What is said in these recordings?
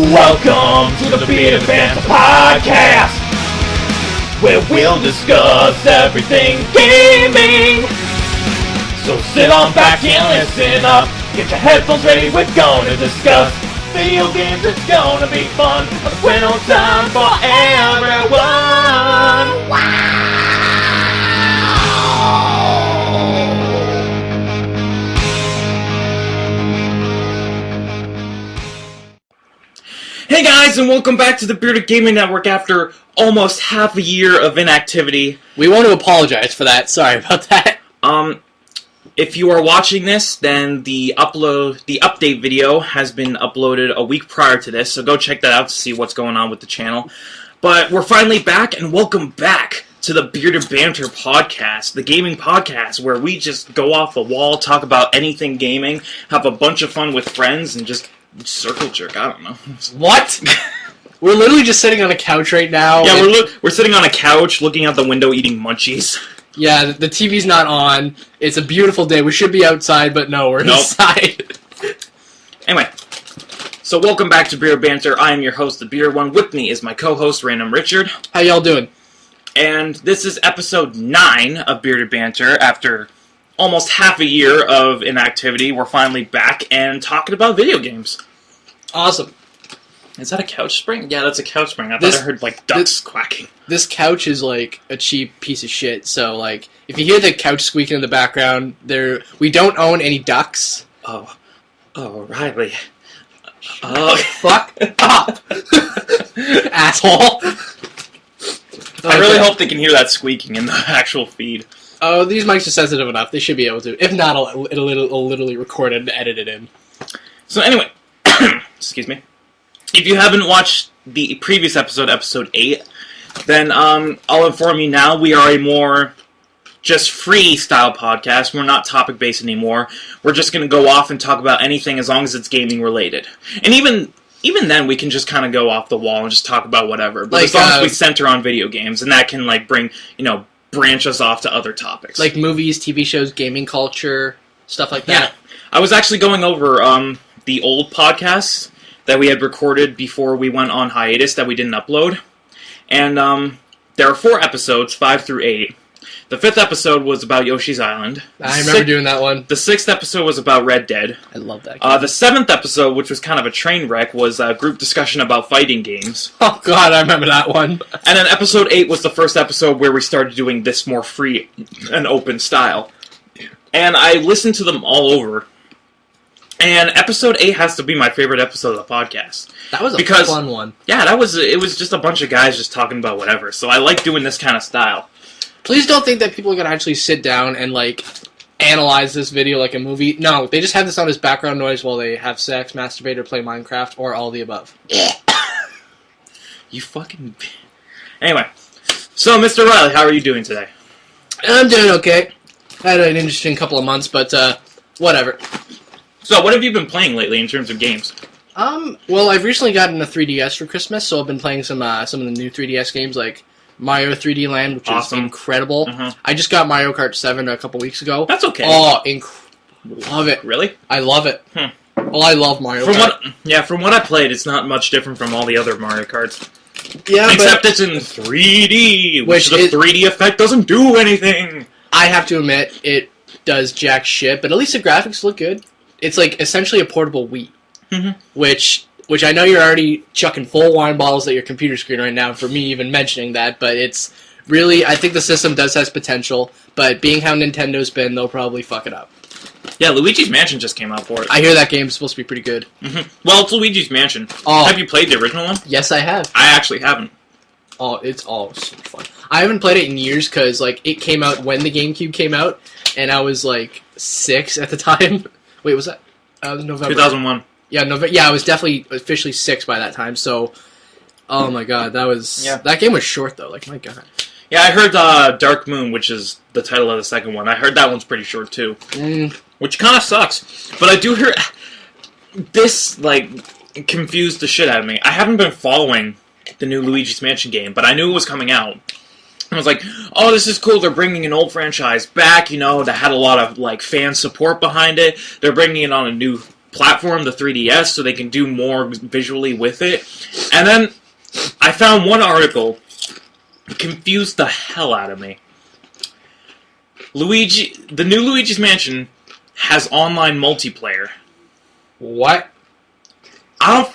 Welcome to the Bearded Banter podcast, where we'll discuss everything gaming. So sit on back and listen up. Get your headphones ready, we're gonna discuss video games, it's gonna be fun. A no time for everyone. Wow! Hey guys, and welcome back to the Bearded Gaming Network after almost half a year of inactivity. We want to apologize for that. Sorry about that. If you are watching this, then the update video has been uploaded a week prior to this, so go check that out to see what's going on with the channel. But we're finally back, and welcome back to the Bearded Banter podcast, the gaming podcast, where we just go off the wall, talk about anything gaming, have a bunch of fun with friends, and just circle jerk, I don't know. What? We're literally just sitting on a couch right now. Yeah, we're sitting on a couch, looking out the window, eating munchies. Yeah, the TV's not on. It's a beautiful day. We should be outside, but no, we're inside. Anyway, so welcome back to Bearded Banter. I am your host, the Bearded One. With me is my co-host, Random Richard. How y'all doing? And this is episode 9 of Bearded Banter. After almost half a year of inactivity, we're finally back and talking about video games. Awesome. Is that a couch spring? Yeah, that's a couch spring. I thought I heard, like, ducks quacking. This couch is, like, a cheap piece of shit, so, like, if you hear the couch squeaking in the background, we don't own any ducks. Oh, Riley. Oh, fuck up! Asshole! I really hope they can hear that squeaking in the actual feed. Oh, these mics are sensitive enough. They should be able to. If not, it'll literally record it and edit it in. So anyway, excuse me. If you haven't watched the previous episode, episode 8, then I'll inform you now. We are a more just freestyle podcast. We're not topic-based anymore. We're just going to go off and talk about anything as long as it's gaming-related. And even then, we can just kind of go off the wall and just talk about whatever. But as long as we center on video games, and that can, like, branch us off to other topics. Like movies, TV shows, gaming culture, stuff like that. Yeah. I was actually going over the old podcasts that we had recorded before we went on hiatus that we didn't upload. And there are 4 episodes, 5 through 8. The 5th episode was about Yoshi's Island. I remember doing that one. The 6th episode was about Red Dead. I love that game. The 7th episode, which was kind of a train wreck, was a group discussion about fighting games. Oh god, I remember that one. And then episode 8 was the first episode where we started doing this more free and open style. And I listened to them all over. And episode 8 has to be my favorite episode of the podcast. That was a fun one. Yeah, it was just a bunch of guys just talking about whatever. So I like doing this kind of style. Please don't think that people are going to actually sit down and, like, analyze this video like a movie. No, they just have this on as background noise while they have sex, masturbate, or play Minecraft, or all the above. You fucking... Anyway, so Mr. Riley, how are you doing today? I'm doing okay. I had an interesting couple of months, but, whatever. So, what have you been playing lately in terms of games? Well, I've recently gotten a 3DS for Christmas, so I've been playing some of the new 3DS games, like Mario 3D Land, which is incredible. Mm-hmm. I just got Mario Kart 7 a couple weeks ago. That's okay. Oh, love it. Really? I love it. Well, I love Mario Kart. From what I played, it's not much different from all the other Mario Karts. Yeah, except it's in 3D, which the 3D effect doesn't do anything. I have to admit, it does jack shit, but at least the graphics look good. It's like essentially a portable Wii, which I know you're already chucking full wine bottles at your computer screen right now for me even mentioning that, but it's really, I think the system does have potential, but being how Nintendo's been, they'll probably fuck it up. Yeah, Luigi's Mansion just came out for it. I hear that game's supposed to be pretty good. Well, it's Luigi's Mansion. Oh. Have you played the original one? Yes, I have. I actually haven't. Oh, it's all so fun. I haven't played it in years because, like, it came out when the GameCube came out, and I was, like, 6 at the time. Wait, was that? November. 2001. Yeah, Yeah, I was definitely officially 6 by that time, so... Oh my god, that was... Yeah. That game was short, though, like, my god. Yeah, I heard Dark Moon, which is the title of the second one. I heard that one's pretty short, too. Which kind of sucks. But I do hear... This, like, confused the shit out of me. I haven't been following the new Luigi's Mansion game, but I knew it was coming out. I was like, oh, this is cool. They're bringing an old franchise back, that had a lot of, like, fan support behind it. They're bringing it on a new platform, the 3DS, so they can do more visually with it. And then I found one article that confused the hell out of me. The new Luigi's Mansion has online multiplayer. What? I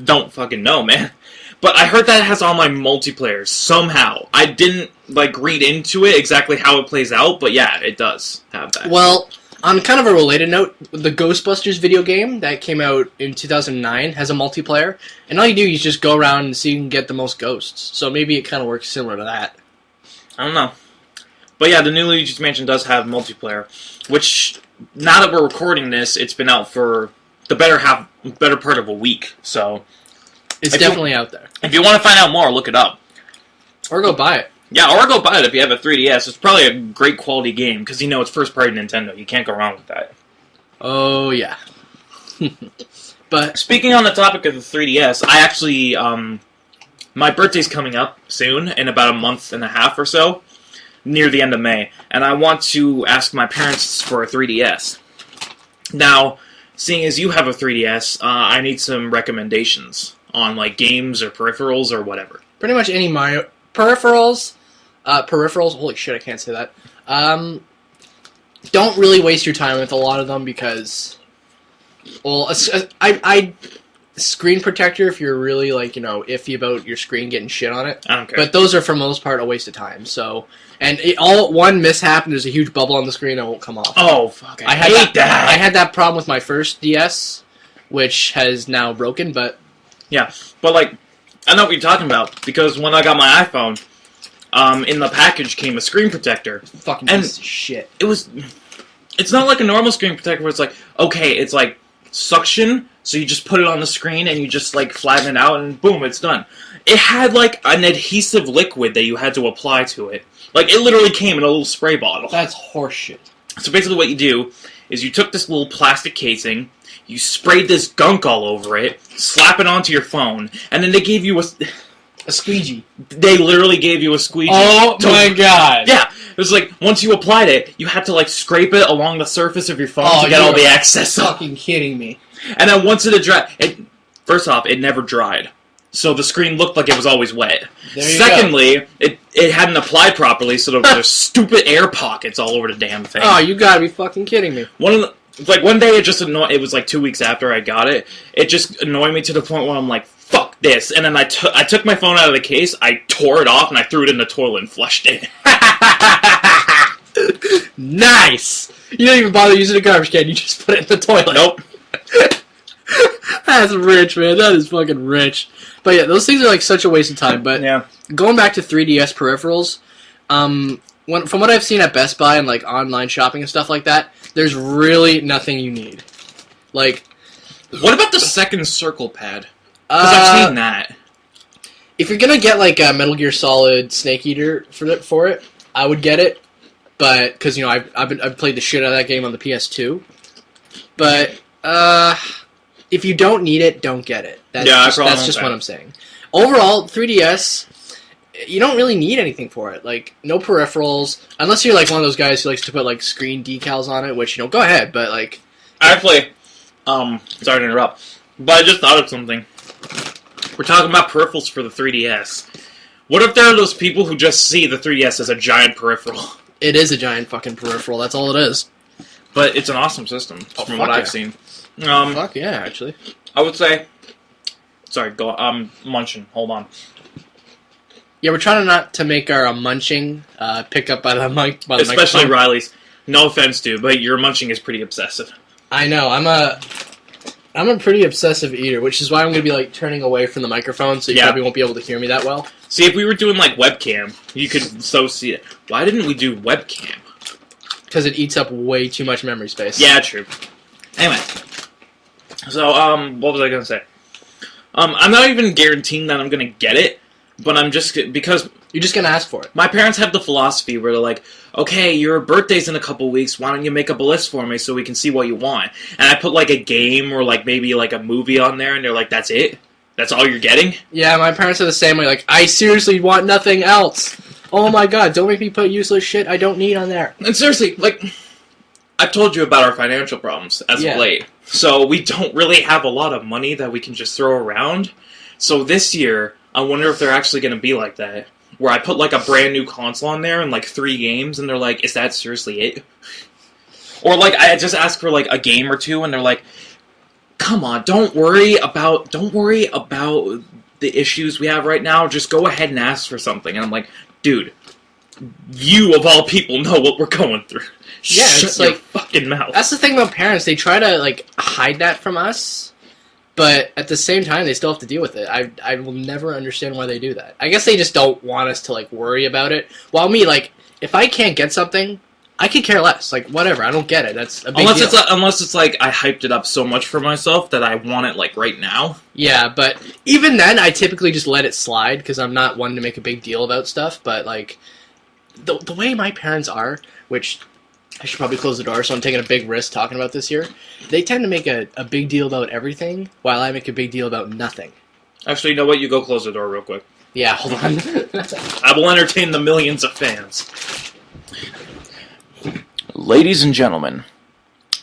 don't fucking know, man. But I heard that it has online multiplayer somehow. I didn't read into it exactly how it plays out, but yeah, it does have that. Well, on kind of a related note, the Ghostbusters video game that came out in 2009 has a multiplayer, and all you do is just go around and see if you can get the most ghosts. So maybe it kind of works similar to that. I don't know. But yeah, the new Luigi's Mansion does have multiplayer, which, now that we're recording this, it's been out for the better part of a week, so... It's definitely out there. If you want to find out more, look it up. Or go buy it. Yeah, or go buy it if you have a 3DS. It's probably a great quality game, because it's first-party Nintendo. You can't go wrong with that. Oh, yeah. But speaking on the topic of the 3DS, I actually, my birthday's coming up soon, in about a month and a half or so, near the end of May, and I want to ask my parents for a 3DS. Now, seeing as you have a 3DS, I need some recommendations on games or peripherals or whatever. Pretty much any Mario peripherals. Holy shit, I can't say that. Don't really waste your time with a lot of them because, well, I screen protector if you're really iffy about your screen getting shit on it. I don't care. But those are for most part a waste of time. So, and one mishap and there's a huge bubble on the screen that won't come off. Oh fuck! I hate that. I had that problem with my first DS, which has now broken. But yeah, but I know what you're talking about because when I got my iPhone, in the package came a screen protector. Fucking piece of shit. It's not like a normal screen protector where it's it's suction, so you just put it on the screen and you just flatten it out and boom, it's done. It had an adhesive liquid that you had to apply to it. It literally came in a little spray bottle. That's horseshit. So basically what you do is you took this little plastic casing, you sprayed this gunk all over it, slap it onto your phone, and then they gave you a squeegee. They literally gave you a squeegee. Oh my god. Yeah. It was once you applied it, you had to scrape it along the surface of your phone to get all the excess off. Fucking kidding me. And then once it had dried, first off, it never dried. So the screen looked like it was always wet. Secondly, it hadn't applied properly, so there were stupid air pockets all over the damn thing. Oh, you gotta be fucking kidding me. One day it just annoyed. It was 2 weeks after I got it. It just annoyed me to the point where I'm like, fuck this. And then I took my phone out of the case, I tore it off, and I threw it in the toilet and flushed it. Nice! You don't even bother using a garbage can, you just put it in the toilet. Nope. That's rich, man. That is fucking rich. But yeah, those things are such a waste of time. But yeah. Going back to 3DS peripherals, from what I've seen at Best Buy and online shopping and stuff like that, there's really nothing you need. What about the second circle pad? Because I've seen that. If you're gonna get a Metal Gear Solid Snake Eater for it, I would get it. But because I've played the shit out of that game on the PS2. But if you don't need it, don't get it. That's just what I'm saying. Overall, 3DS, you don't really need anything for it. No peripherals, unless you're one of those guys who likes to put screen decals on it. Which go ahead, but Actually, sorry to interrupt, but I just thought of something. We're talking about peripherals for the 3DS. What if there are those people who just see the 3DS as a giant peripheral? It is a giant fucking peripheral. That's all it is. But it's an awesome system, from what I've seen. Fuck yeah, actually. I would say... Sorry, go on. I'm munching. Hold on. Yeah, we're trying not to make our munching pick up by the mic. Especially Riley's. No offense, dude, but your munching is pretty obsessive. I know. I'm a pretty obsessive eater, which is why I'm going to be turning away from the microphone, so you probably won't be able to hear me that well. See, if we were doing webcam, you could so see it. Why didn't we do webcam? Because it eats up way too much memory space. Yeah, true. Anyway. So, what was I going to say? I'm not even guaranteeing that I'm going to get it, but I'm just... Because... You're just going to ask for it. My parents have the philosophy where they're okay, your birthday's in a couple weeks, why don't you make up a list for me so we can see what you want? And I put a game or maybe a movie on there, and they're that's it? That's all you're getting? Yeah, my parents are the same way. I seriously want nothing else. Oh my god, don't make me put useless shit I don't need on there. And seriously, I've told you about our financial problems as of late. So we don't really have a lot of money that we can just throw around. So this year, I wonder if they're actually going to be like that. Where I put like a brand new console on there and like 3 games, and they're like, "Is that seriously it?" Or like I just ask for like a game or two, and they're like, "Come on, don't worry about the issues we have right now. Just go ahead and ask for something." And I'm like, "Dude, you of all people know what we're going through. Yeah, Shut it's your like fucking mouth." that's the thing about parents. They try to like hide that from us, but at the same time, they still have to deal with it. I will never understand why they do that. I guess they just don't want us to like worry about it. While me, like, if I can't get something, I could care less. Like, whatever. I don't get it. That's a big deal. Unless it's like I hyped it up so much for myself that I want it like right now. Yeah, but even then, I typically just let it slide because I'm not one to make a big deal about stuff. But like, the way my parents are, which I should probably close the door, so I'm taking a big risk talking about this here. They tend to make a big deal about everything, while I make a big deal about nothing. Actually, you know what? You go close the door real quick. Yeah, hold on. I will entertain the millions of fans. Ladies and gentlemen,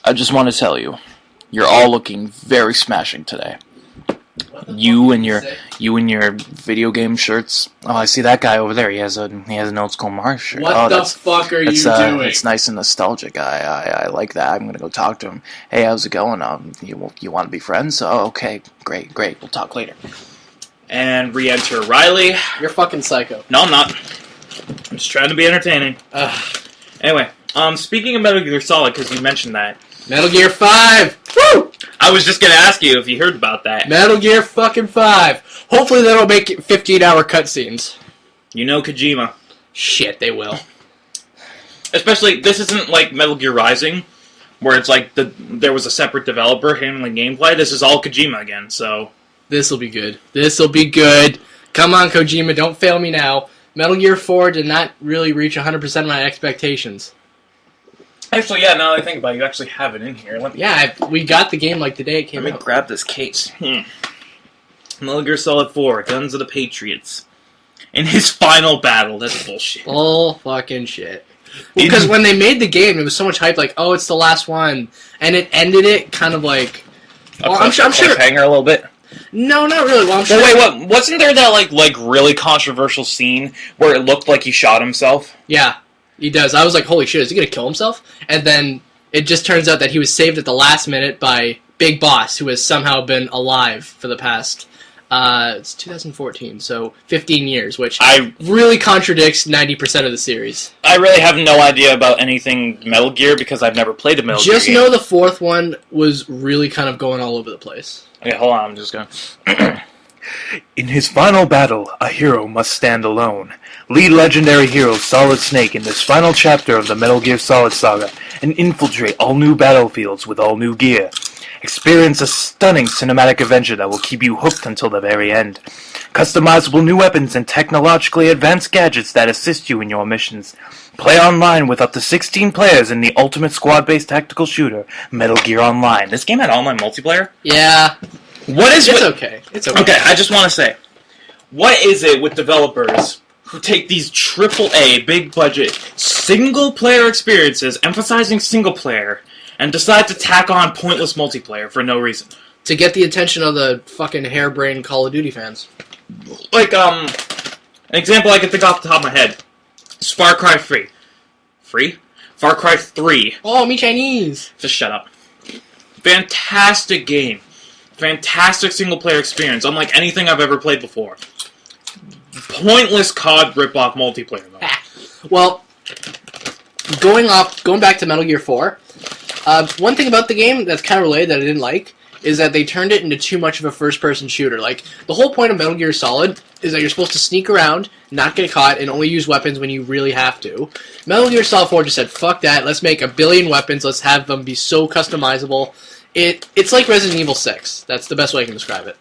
I just want to tell you, you're all looking very smashing today. You and your video game shirts. Oh, I see that guy over there. He has an old school Mars shirt. What the fuck are you doing? It's nice and nostalgic. I like that. I'm gonna go talk to him. Hey, how's it going? You want to be friends? Oh, okay, great. We'll talk later. And re-enter Riley. You're fucking psycho. No, I'm not. I'm just trying to be entertaining. Anyway, speaking of Metal Gear Solid, because you mentioned that. Metal Gear 5! Woo! I was just gonna ask you if you heard about that. Metal Gear fucking 5. Hopefully they don't make it 15-hour cutscenes. You know Kojima. Shit, they will. Especially, this isn't like Metal Gear Rising, where it's like there was a separate developer handling gameplay. This is all Kojima again, so... This'll be good. This'll be good. Come on, Kojima, don't fail me now. Metal Gear 4 did not really reach 100% of my expectations. Actually, yeah, now that I think about it, you actually have it in here. We got the game like the day it came out. Let me grab this case. Metal Gear Solid 4, Guns of the Patriots. In his final battle. That's bullshit. All fucking shit. Well, because when they made the game, it was so much hype, like, oh, it's the last one. And it ended it kind of like... Well, I'm sure... Cliffhanger a little bit? No, not really. Well, I'm sure... Wait, what? Wasn't there that, like really controversial scene where it looked like he shot himself? Yeah. He does. I was like, holy shit, is he going to kill himself? And then it just turns out that he was saved at the last minute by Big Boss, who has somehow been alive for the past, it's 2014, so 15 years, which really contradicts 90% of the series. I really have no idea about anything Metal Gear because I've never played a Metal Gear game. Just know the fourth one was really kind of going all over the place. Okay, hold on, I'm just going to... In his final battle, a hero must stand alone. Lead legendary hero Solid Snake in this final chapter of the Metal Gear Solid saga and infiltrate all new battlefields with all new gear. Experience a stunning cinematic adventure that will keep you hooked until the very end. Customizable new weapons and technologically advanced gadgets that assist you in your missions. Play online with up to 16 players in the ultimate squad-based tactical shooter, Metal Gear Online. This game had online multiplayer? Yeah. It's okay. Okay, I just want to say, what is it with developers who take these AAA, big-budget, single-player experiences, emphasizing single-player, and decide to tack on pointless multiplayer for no reason? To get the attention of the fucking harebrained Call of Duty fans. Like, an example I can think off the top of my head is Far Cry 3. Free? Far Cry 3. Oh, me Chinese! Just shut up. Fantastic game. Fantastic single-player experience, unlike anything I've ever played before. Pointless COD rip-off multiplayer, though. Well, going back to Metal Gear 4, one thing about the game that's kind of related that I didn't like is that they turned it into too much of a first-person shooter. Like, the whole point of Metal Gear Solid is that you're supposed to sneak around, not get caught, and only use weapons when you really have to. Metal Gear Solid 4 just said, fuck that, let's make a billion weapons, let's have them be so customizable. It's like Resident Evil 6. That's the best way I can describe it.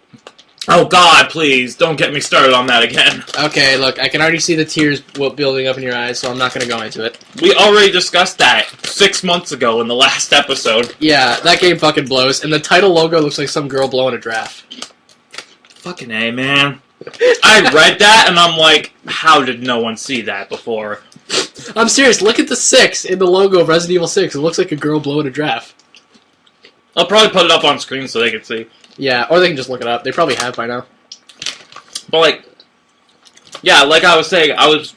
Oh god, please, don't get me started on that again. Okay, look, I can already see the tears building up in your eyes, so I'm not going to go into it. We already discussed that 6 months ago in the last episode. Yeah, that game fucking blows, and the title logo looks like some girl blowing a draft. Fucking A, man. I read that, and I'm like, how did no one see that before? I'm serious, look at the 6 in the logo of Resident Evil 6. It looks like a girl blowing a draft. I'll probably put it up on screen so they can see. Yeah, or they can just look it up. They probably have by now. But, like, yeah, like I was saying, I was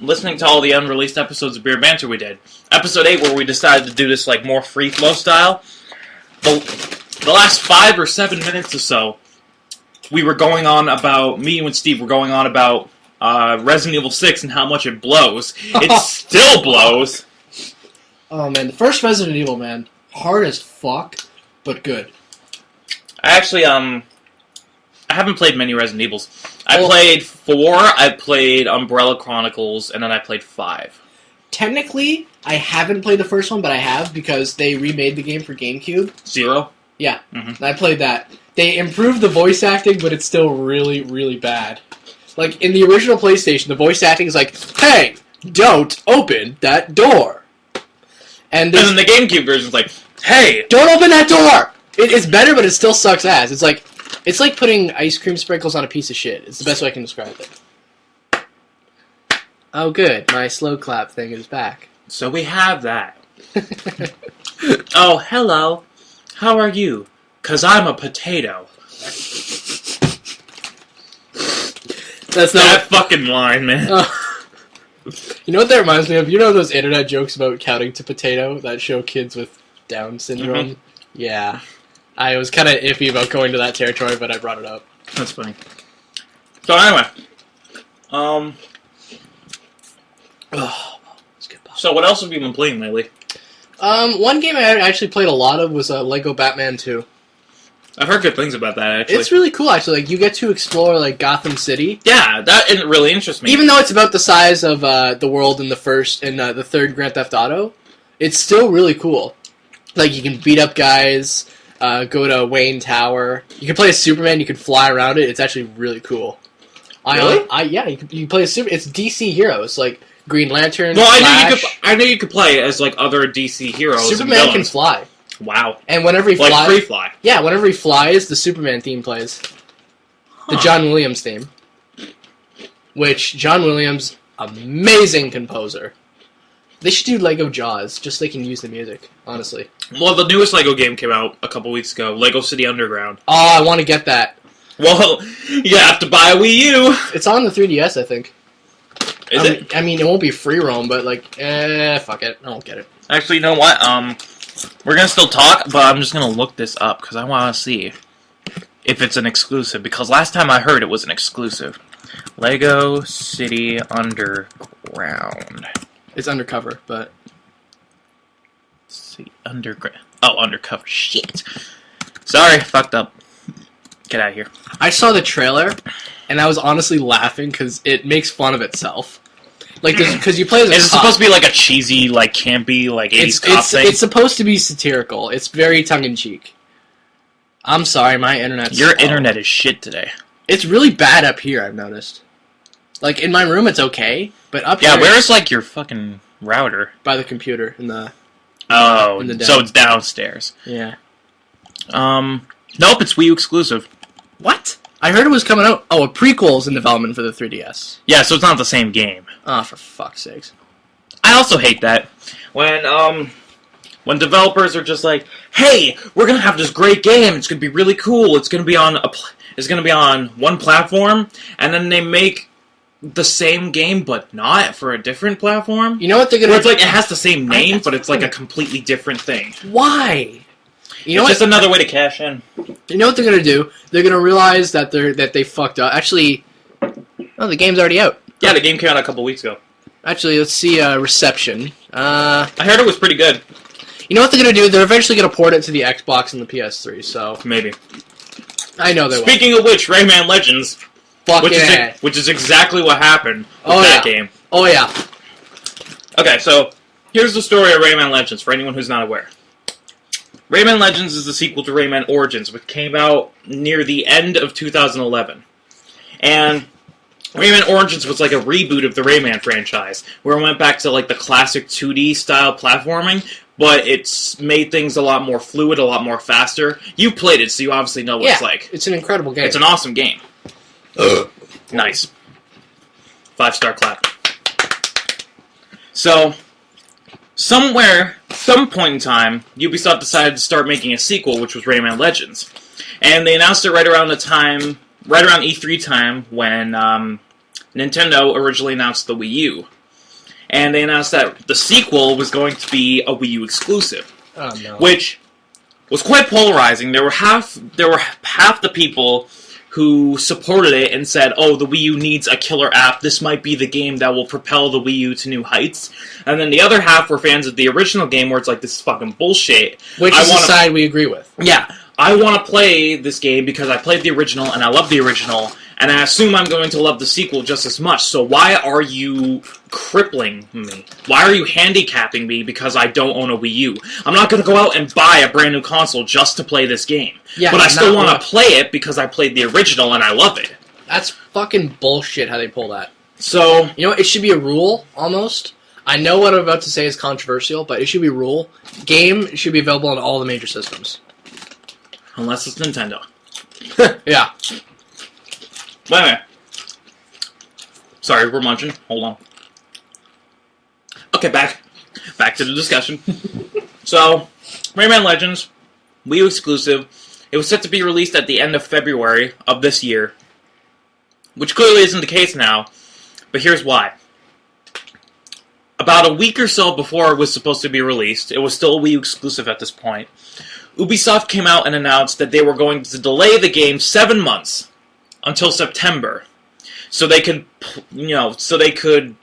listening to all the unreleased episodes of Bearded Banter we did. Episode 8, where we decided to do this, like, more free-flow style. The last 5 or 7 minutes or so, we were going on about, me and Steve were going on about Resident Evil 6 and how much it blows. It still blows. Oh, man. The first Resident Evil, man. Hard as fuck, but good. I actually, I haven't played many Resident Evils. I played 4, I played Umbrella Chronicles, and then I played 5. Technically, I haven't played the first one, but I have because they remade the game for GameCube. 0? Yeah, I played that. They improved the voice acting, but it's still really, really bad. Like, in the original PlayStation, the voice acting is like, hey, don't open that door. And then the GameCube version is like, hey, don't open that door! It's better, but it still sucks ass. It's like putting ice cream sprinkles on a piece of shit. It's the best way I can describe it. Oh, good. My slow clap thing is back. So we have that. Oh, hello. How are you? 'Cause I'm a potato. That's not that fucking line, man. You know what that reminds me of? You know those internet jokes about counting to potato that show kids with Down syndrome? Yeah. I was kind of iffy about going to that territory, but I brought it up. That's funny. So anyway, so what else have you been playing lately? One game I actually played a lot of was Lego Batman 2. I've heard good things about that, actually. It's really cool, actually. Like, you get to explore, like, Gotham City. Yeah, that really interests me. Even though it's about the size of the world in the third Grand Theft Auto, it's still really cool. Like, you can beat up guys, go to Wayne Tower. You can play as Superman, you can fly around it. It's actually really cool. Really? Yeah, you can play as Superman. It's DC heroes, like Green Lantern, well, Flash. I knew you could play as, like, other DC heroes. Superman can fly. Wow. And whenever he flies... Like free fly. Yeah, whenever he flies, the Superman theme plays. The John Williams theme. Which, John Williams, amazing composer. They should do Lego Jaws, just so they can use the music, honestly. Well, the newest Lego game came out a couple weeks ago, Lego City Underground. Oh, I want to get that. Well, you have to buy a Wii U. It's on the 3DS, I think. Is it? I mean, it won't be free roam, but, like, fuck it. I won't get it. Actually, you know what? We're going to still talk, but I'm just going to look this up, because I want to see if it's an exclusive, because last time I heard it was an exclusive. Lego City Underground. It's undercover, but... See, underground. Oh, undercover. Shit. Sorry, fucked up. Get out of here. I saw the trailer, and I was honestly laughing, because it makes fun of itself. Like, because you play as a cop. Is it supposed to be like a cheesy, like, campy, like, 80s cop thing? It's supposed to be satirical. It's very tongue-in-cheek. I'm sorry, my internet's Your internet is shit today. It's really bad up here, I've noticed. Like, in my room, it's okay, but up here... Yeah, where's, like, your fucking router? By the computer, in the... Oh, so it's downstairs. Yeah. Nope, it's Wii U exclusive. What? I heard it was coming out... Oh, a prequel's in development for the 3DS. Yeah, so it's not the same game. Oh, for fuck's sakes. I also hate that. When developers are just like, hey, we're gonna have this great game, it's gonna be really cool, it's gonna be on one platform, and then they make the same game, but not for a different platform. You know what they're gonna... Where it's like, it has the same name, but it's like a completely different thing. Why? It's just another way to cash in. You know what they're gonna do? They're gonna realize that they fucked up. Actually, oh, the game's already out. Yeah, the game came out a couple weeks ago. Actually, let's see reception. I heard it was pretty good. You know what they're gonna do? They're eventually gonna port it to the Xbox and the PS3. So maybe. I know they will. Speaking of which, Rayman Legends, which is exactly what happened with that game. Oh yeah. Okay, so here's the story of Rayman Legends for anyone who's not aware. Rayman Legends is the sequel to Rayman Origins, which came out near the end of 2011. And Rayman Origins was like a reboot of the Rayman franchise, where it went back to like the classic 2D style platforming, but it's made things a lot more fluid, a lot more faster. You played it, so you obviously know what it's like. It's an incredible game. It's an awesome game. Nice. 5-star clap. So, some point in time, Ubisoft decided to start making a sequel, which was Rayman Legends. And they announced it right around E3 time, when Nintendo originally announced the Wii U. And they announced that the sequel was going to be a Wii U exclusive. Oh, no. Which was quite polarizing. There were half the people who supported it and said, oh, the Wii U needs a killer app. This might be the game that will propel the Wii U to new heights. And then the other half were fans of the original game where it's like, this is fucking bullshit. Which is the side we agree with. Yeah. I want to play this game because I played the original and I love the original, and I assume I'm going to love the sequel just as much. So why are you crippling me? Why are you handicapping me because I don't own a Wii U? I'm not going to go out and buy a brand new console just to play this game. Yeah, but I still want to play it because I played the original and I love it. That's fucking bullshit how they pull that. So, you know what? It should be a rule, almost. I know what I'm about to say is controversial, but it should be a rule. Game should be available on all the major systems. Unless it's Nintendo. Yeah. Wait a minute. Sorry, we're munching. Hold on. Okay, back to the discussion. So, Rayman Legends, Wii U exclusive. It was set to be released at the end of February of this year, which clearly isn't the case now, but here's why. About a week or so before it was supposed to be released, it was still a Wii U exclusive at this point, Ubisoft came out and announced that they were going to delay the game 7 months until September, so they could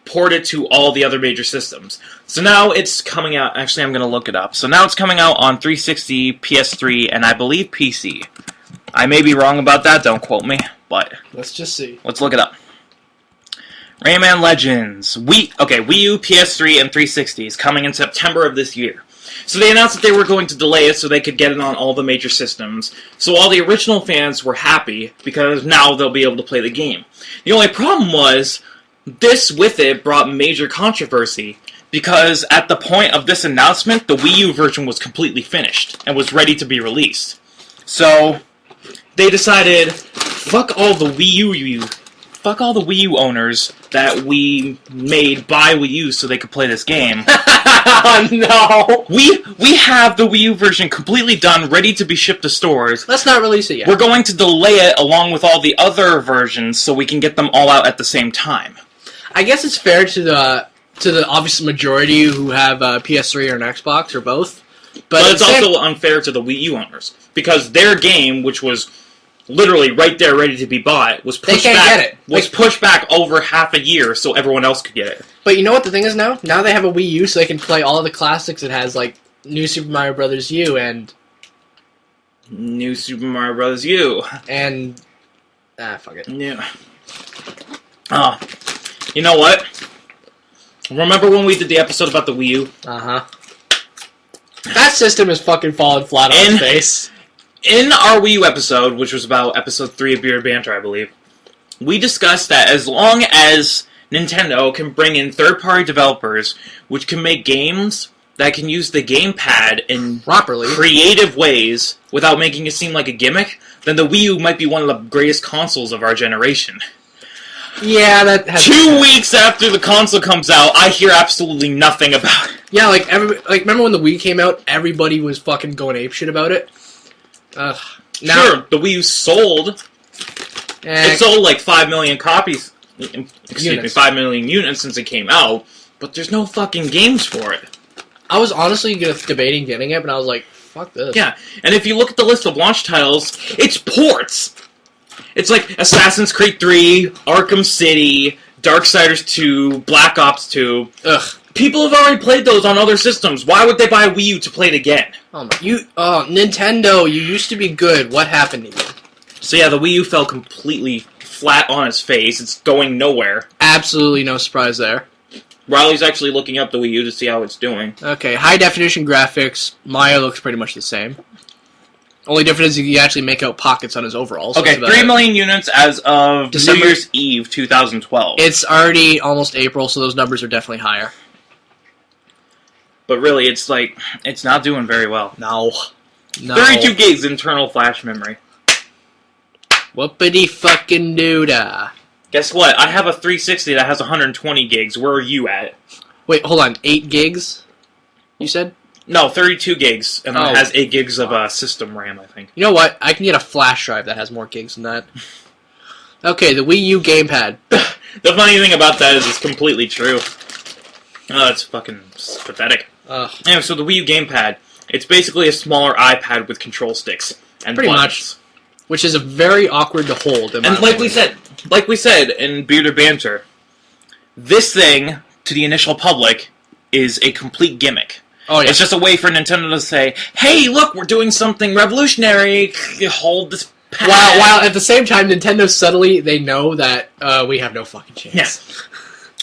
port it to all the other major systems. So now it's coming out. Actually, I'm going to look it up. So now it's coming out on 360, PS3, and I believe PC. I may be wrong about that. Don't quote me, but let's just see. Let's look it up. Rayman Legends, Wii U, PS3, and 360 is coming in September of this year. So they announced that they were going to delay it so they could get it on all the major systems. So all the original fans were happy because now they'll be able to play the game. The only problem was, this with it brought major controversy because at the point of this announcement, the Wii U version was completely finished and was ready to be released. So they decided, fuck all the Wii U owners that we made buy Wii U so they could play this game. Oh, no! We have the Wii U version completely done, ready to be shipped to stores. Let's not release it yet. We're going to delay it along with all the other versions so we can get them all out at the same time. I guess it's fair to the obvious majority who have a PS3 or an Xbox or both. But it's also unfair to the Wii U owners because their game, which was literally right there ready to be bought, was pushed back over half a year so everyone else could get it. But you know what the thing is now? Now they have a Wii U so they can play all of the classics. It has like New Super Mario Bros. U and New Super Mario Bros. U. And fuck it. Yeah. Oh. You know what? Remember when we did the episode about the Wii U? Uh-huh. That system is fucking falling flat on its face. In our Wii U episode, which was about episode 3 of Bearded Banter, I believe, we discussed that as long as Nintendo can bring in third-party developers which can make games that can use the gamepad in properly creative ways without making it seem like a gimmick, then the Wii U might be one of the greatest consoles of our generation. Yeah, that has 2 weeks after the console comes out, I hear absolutely nothing about it. Yeah, remember when the Wii came out, everybody was fucking going apeshit about it? Now, sure, the Wii U sold. It sold like 5 million copies. Excuse me, 5 million units since it came out. But there's no fucking games for it. I was honestly debating getting it, but I was like, fuck this. Yeah, and if you look at the list of launch titles, it's ports. It's like Assassin's Creed 3, Arkham City, Darksiders 2, Black Ops 2. Ugh. People have already played those on other systems. Why would they buy a Wii U to play it again? Nintendo, you used to be good. What happened to you? So yeah, the Wii U fell completely flat on its face. It's going nowhere. Absolutely no surprise there. Riley's actually looking up the Wii U to see how it's doing. Okay, high-definition graphics. Mario looks pretty much the same. Only difference is you actually make out pockets on his overalls. Okay, 3 million units as of New Year's Eve 2012. It's already almost April, so those numbers are definitely higher. But really, it's like, it's not doing very well. No. 32 gigs internal flash memory. Whoopity fucking doodah. Guess what? I have a 360 that has 120 gigs. Where are you at? Wait, hold on. 8 gigs? You said? No, 32 gigs, and Oh. it has 8 gigs of system RAM, I think. You know what? I can get a flash drive that has more gigs than that. Okay, the Wii U gamepad. The funny thing about that is it's completely true. Oh, it's fucking pathetic. Ugh. Anyway, so the Wii U gamepad, it's basically a smaller iPad with control sticks and Pretty buttons. Which is a very awkward to hold. And like we said in Bearded Banter, this thing to the initial public is a complete gimmick. Oh yeah. It's just a way for Nintendo to say, "Hey, look, we're doing something revolutionary. Hold this pad." While at the same time, Nintendo subtly they know that we have no fucking chance. Yes.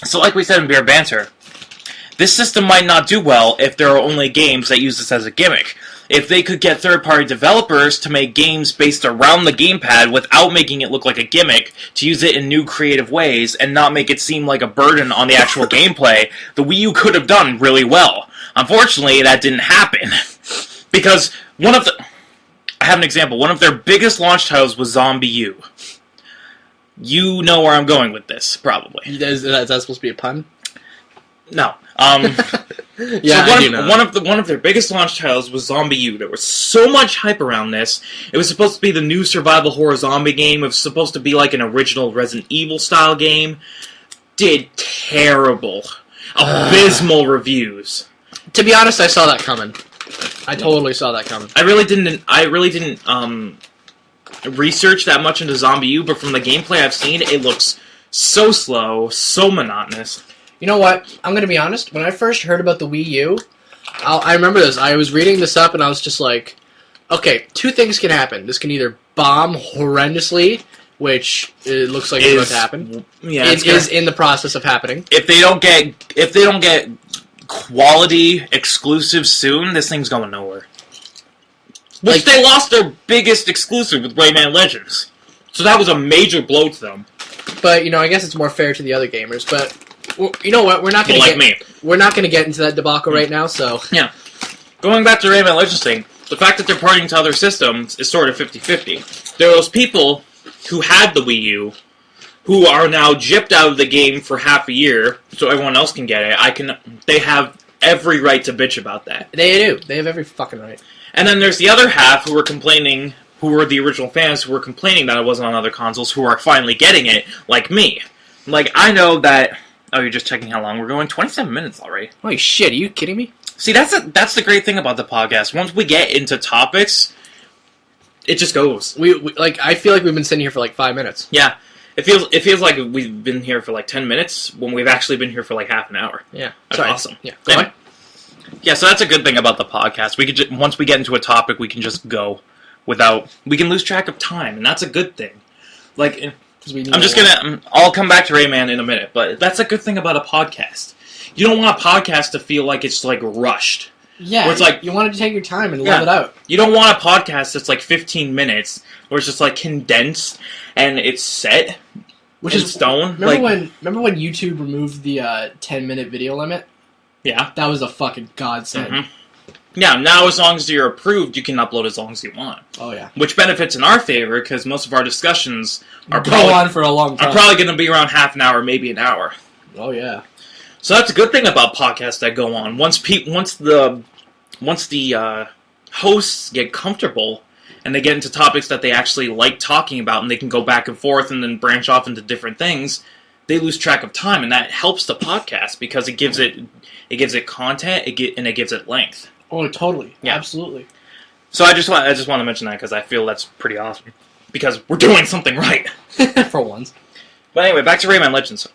So, like we said in Bearded Banter, this system might not do well if there are only games that use this as a gimmick. If they could get third-party developers to make games based around the gamepad without making it look like a gimmick, to use it in new creative ways and not make it seem like a burden on the actual gameplay, the Wii U could have done really well. Unfortunately, that didn't happen. Because I have an example. One of their biggest launch titles was Zombie U. You know where I'm going with this, probably. Is that supposed to be a pun? No. Yeah, so I do know. one of their biggest launch titles was Zombie U. There was so much hype around this. It was supposed to be the new survival horror zombie game. It was supposed to be like an original Resident Evil style game. Did terrible, abysmal reviews. To be honest, I saw that coming. I totally saw that coming. I really didn't research that much into Zombie U, but from the gameplay I've seen, it looks so slow, so monotonous. You know what? I'm gonna be honest. When I first heard about the Wii U, I remember this. I was reading this up, and I was just like, okay, two things can happen. This can either bomb horrendously, which it looks like it's about to happen. Yeah, it is in the process of happening. If they don't get quality exclusives soon, this thing's going nowhere. Which they lost their biggest exclusive with Rayman Legends, so that was a major blow to them. But I guess it's more fair to the other gamers. But you know what? We're not going to get into that debacle right now. So yeah, going back to Rayman Legends thing, the fact that they're porting to other systems is sort of 50-50. There are those people who had the Wii U who are now gypped out of the game for half a year, so everyone else can get it. They have every right to bitch about that. They do. They have every fucking right. And then there's the other half who were complaining, who were the original fans who were complaining that it wasn't on other consoles, who are finally getting it, like me. Like, I know that... Oh, you're just checking how long we're going? 27 minutes already. Holy shit, are you kidding me? See, that's the great thing about the podcast. Once we get into topics, it just goes. I feel like we've been sitting here for like 5 minutes. Yeah. It feels like we've been here for like 10 minutes when we've actually been here for like half an hour. Yeah. That's awesome. Yeah, go on. Yeah, so that's a good thing about the podcast. We could once we get into a topic, we can just go we can lose track of time, and that's a good thing. Like, I'll come back to Rayman in a minute, but that's a good thing about a podcast. You don't want a podcast to feel like it's like rushed. Yeah, where it's like you want to take your time and live it out. You don't want a podcast that's like 15 minutes, where it's just like condensed and it's set, which is stone. Remember when YouTube removed the 10-minute video limit? Yeah, that was a fucking godsend. Mm-hmm. Yeah, now as long as you're approved, you can upload as long as you want. Oh yeah, which benefits in our favor because most of our discussions are go on for a long time. Are probably going to be around half an hour, maybe an hour. Oh yeah. So that's a good thing about podcasts that go on. Once the hosts get comfortable and they get into topics that they actually like talking about, and they can go back and forth and then branch off into different things, they lose track of time, and that helps the podcast because it gives it content, and it gives it length. Oh, totally. Yeah. Absolutely. So I just want to mention that because I feel that's pretty awesome because we're doing something right for once. But anyway, back to Rayman Legends.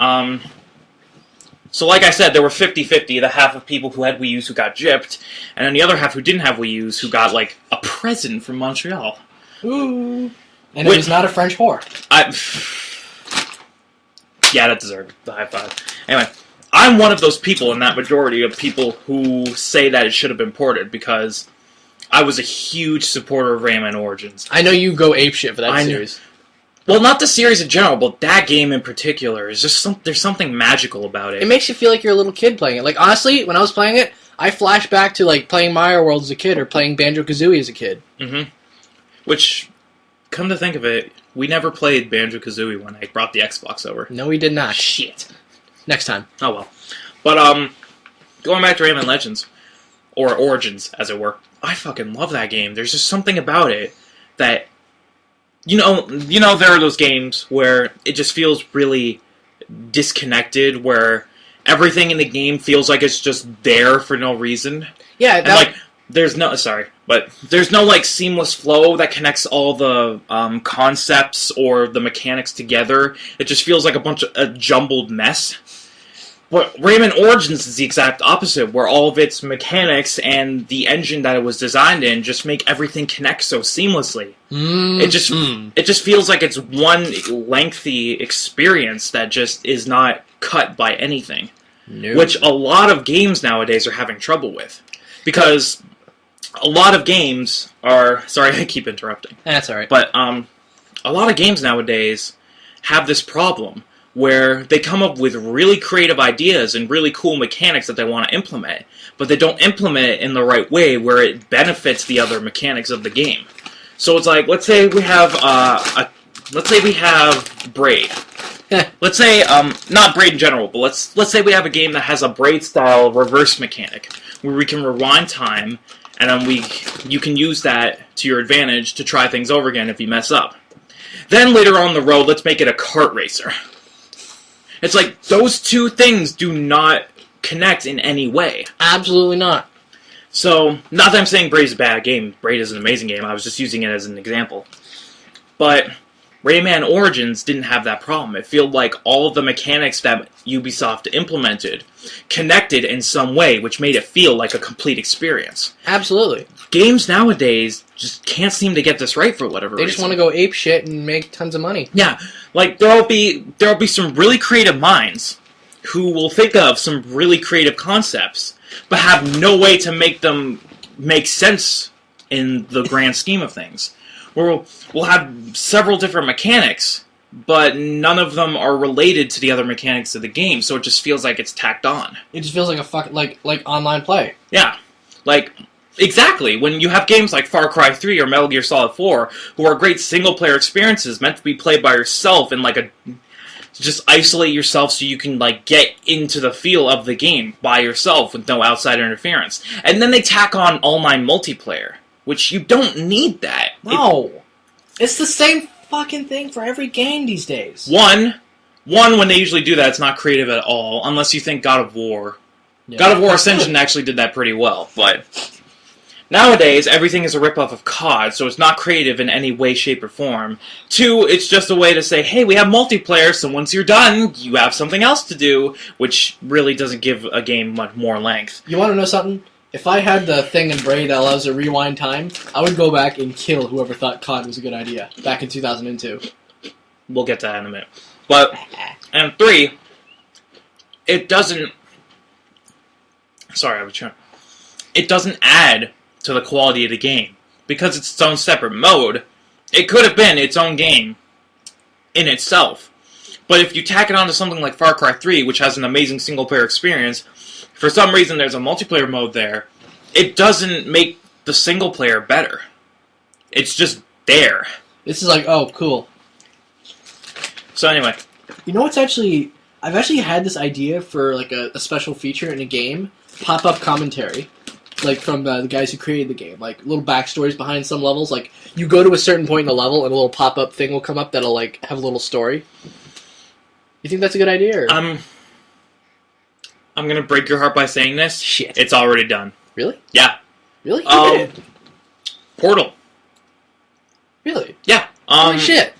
So like I said, there were 50-50, the half of people who had Wii U's who got gypped, and then the other half who didn't have Wii U's who got, like, a present from Montreal. Ooh. And it was not a French whore. Yeah, that deserved the high five. Anyway, I'm one of those people in that majority of people who say that it should have been ported, because I was a huge supporter of Rayman Origins. I know you go apeshit for that series. Well, not the series in general, but that game in particular is just there's something magical about it. It makes you feel like you're a little kid playing it. Like, honestly, when I was playing it, I flashed back to, like, playing Mario World as a kid or playing Banjo-Kazooie as a kid. Mm-hmm. Which, come to think of it, we never played Banjo-Kazooie when I brought the Xbox over. No, we did not. Shit. Next time. Oh, well. But, going back to Rayman Legends, or Origins, as it were. I fucking love that game. There's just something about it that, you know, there are those games where it just feels really disconnected, where everything in the game feels like it's just there for no reason. Yeah, and like there's no like seamless flow that connects all the concepts or the mechanics together. It just feels like a jumbled mess. But Rayman Origins is the exact opposite, where all of its mechanics and the engine that it was designed in just make everything connect so seamlessly. It just feels like it's one lengthy experience that just is not cut by anything. No. Which a lot of games nowadays are having trouble with. Because a lot of games are... Sorry, I keep interrupting. That's alright. But a lot of games nowadays have this problem where they come up with really creative ideas and really cool mechanics that they want to implement, but they don't implement it in the right way where it benefits the other mechanics of the game. So it's like, let's say we have Braid. Let's say not Braid in general, but let's say we have a game that has a Braid style reverse mechanic where we can rewind time, and then you can use that to your advantage to try things over again if you mess up. Then later on the road, let's make it a kart racer. It's like, those two things do not connect in any way. Absolutely not. So, not that I'm saying Braid is a bad game. Braid is an amazing game. I was just using it as an example. But Rayman Origins didn't have that problem. It felt like all of the mechanics that Ubisoft implemented connected in some way, which made it feel like a complete experience. Absolutely. Games nowadays just can't seem to get this right for whatever reason. They just want to go ape shit and make tons of money. Yeah, like there'll be some really creative minds who will think of some really creative concepts, but have no way to make them make sense in the grand scheme of things. We'll have several different mechanics, but none of them are related to the other mechanics of the game, so it just feels like it's tacked on. It just feels like like online play. Yeah, like. Exactly. When you have games like Far Cry 3 or Metal Gear Solid 4, who are great single-player experiences meant to be played by yourself and just isolate yourself so you can get into the feel of the game by yourself with no outside interference. And then they tack on online multiplayer, which you don't need that. No. It's the same fucking thing for every game these days. One, when they usually do that, it's not creative at all, unless you think God of War. Yeah. God of War Ascension actually did that pretty well, but... Nowadays, everything is a ripoff of COD, so it's not creative in any way, shape, or form. 2, it's just a way to say, hey, we have multiplayer, so once you're done, you have something else to do, which really doesn't give a game much more length. You want to know something? If I had the thing in Braid that allows to rewind time, I would go back and kill whoever thought COD was a good idea, back in 2002. We'll get to that in a minute. But, and 3, it doesn't... Sorry, I was trying... It doesn't add to the quality of the game. Because it's its own separate mode, it could have been its own game in itself. But if you tack it onto something like Far Cry 3, which has an amazing single-player experience, for some reason there's a multiplayer mode there, it doesn't make the single-player better. It's just there. This is like, oh, cool. So anyway. You know what's actually... I've actually had this idea for a special feature in a game, pop-up commentary. From the guys who created the game. Little backstories behind some levels. You go to a certain point in the level and a little pop-up thing will come up that'll, have a little story. You think that's a good idea? Or? I'm gonna break your heart by saying this. Shit. It's already done. Really? Yeah. Really? Who did it? Portal. Really? Yeah. Holy shit.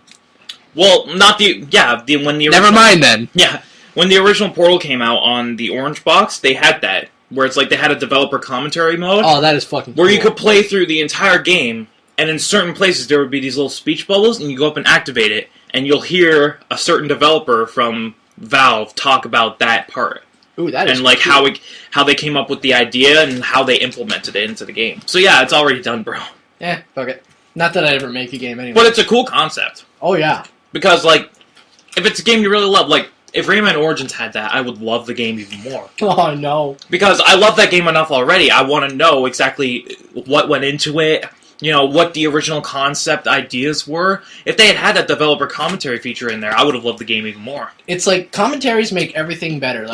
Well, not the... Yeah, when the original... Never mind, then. Yeah. When the original Portal came out on the Orange Box, they had that. Where it's they had a developer commentary mode. Oh, that is fucking cool. Where you could play through the entire game, and in certain places there would be these little speech bubbles, and you go up and activate it, and you'll hear a certain developer from Valve talk about that part. Ooh, that is and cool. how they came up with the idea and how they implemented it into the game. So yeah, it's already done, bro. Yeah, fuck it. Not that I'd ever make a game anyway. But it's a cool concept. Oh yeah. Because if it's a game you really love, if Rayman Origins had that, I would love the game even more. Oh, no. Because I love that game enough already. I want to know exactly what went into it, what the original concept ideas were. If they had that developer commentary feature in there, I would have loved the game even more. It's commentaries make everything better.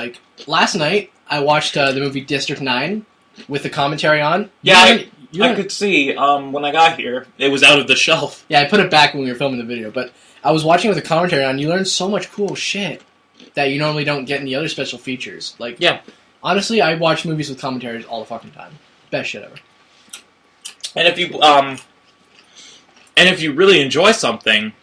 Last night, I watched the movie District 9, with the commentary on. Yeah, I could see when I got here, it was out of the shelf. Yeah, I put it back when we were filming the video, but I was watching with the commentary on. You learn so much cool shit that you normally don't get in the other special features. Like, yeah. Honestly, I watch movies with commentaries all the fucking time. Best shit ever. And if you really enjoy something,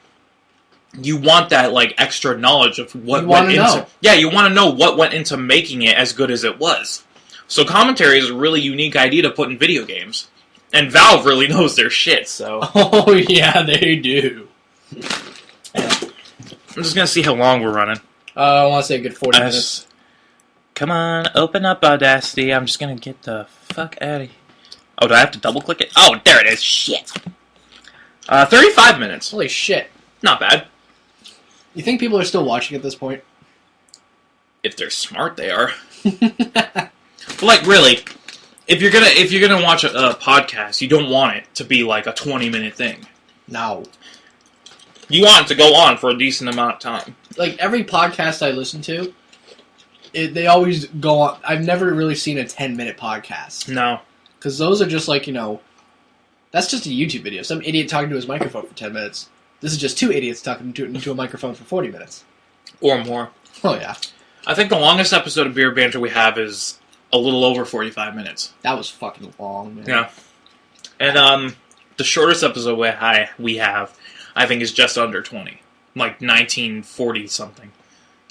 you want that like extra knowledge of what went into. Know. Yeah, you want to know what went into making it as good as it was. So commentary is a really unique idea to put in video games, and Valve really knows their shit. So. Oh yeah, they do. I'm just gonna see how long we're running. I want to say a good 40 minutes. Come on, open up Audacity. I'm just gonna get the fuck out of here. Oh, do I have to double click it? Oh, there it is. Shit. 35 minutes. Holy shit. Not bad. You think people are still watching at this point? If they're smart, they are. But like, really, if you're gonna watch a podcast, you don't want it to be like a 20-minute thing. No. You want it to go on for a decent amount of time. Like, every podcast I listen to, they always go on. I've never really seen a 10-minute podcast. No. Because those are just like, that's just a YouTube video. Some idiot talking to his microphone for 10 minutes. This is just two idiots talking into a microphone for 40 minutes. Or more. Oh, yeah. I think the longest episode of Bearded Banter we have is a little over 45 minutes. That was fucking long, man. Yeah. And the shortest episode we have, I think, is just under 20. Like 1940-something.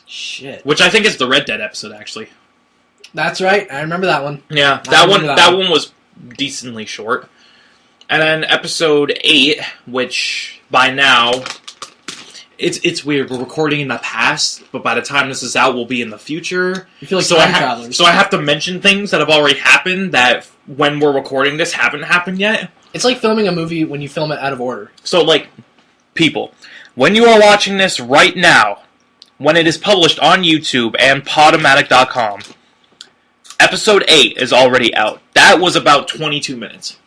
Shit. Which I think is the Red Dead episode, actually. That's right. I remember that one. Yeah, that one was decently short. And then episode 8, which by now it's weird. We're recording in the past, but by the time this is out, we'll be in the future. You feel like time travelers. So I have to mention things that have already happened that when we're recording this haven't happened yet. It's like filming a movie when you film it out of order. So like, people, when you are watching this right now, when it is published on YouTube and Podomatic.com, episode 8 is already out. That was about 22 minutes.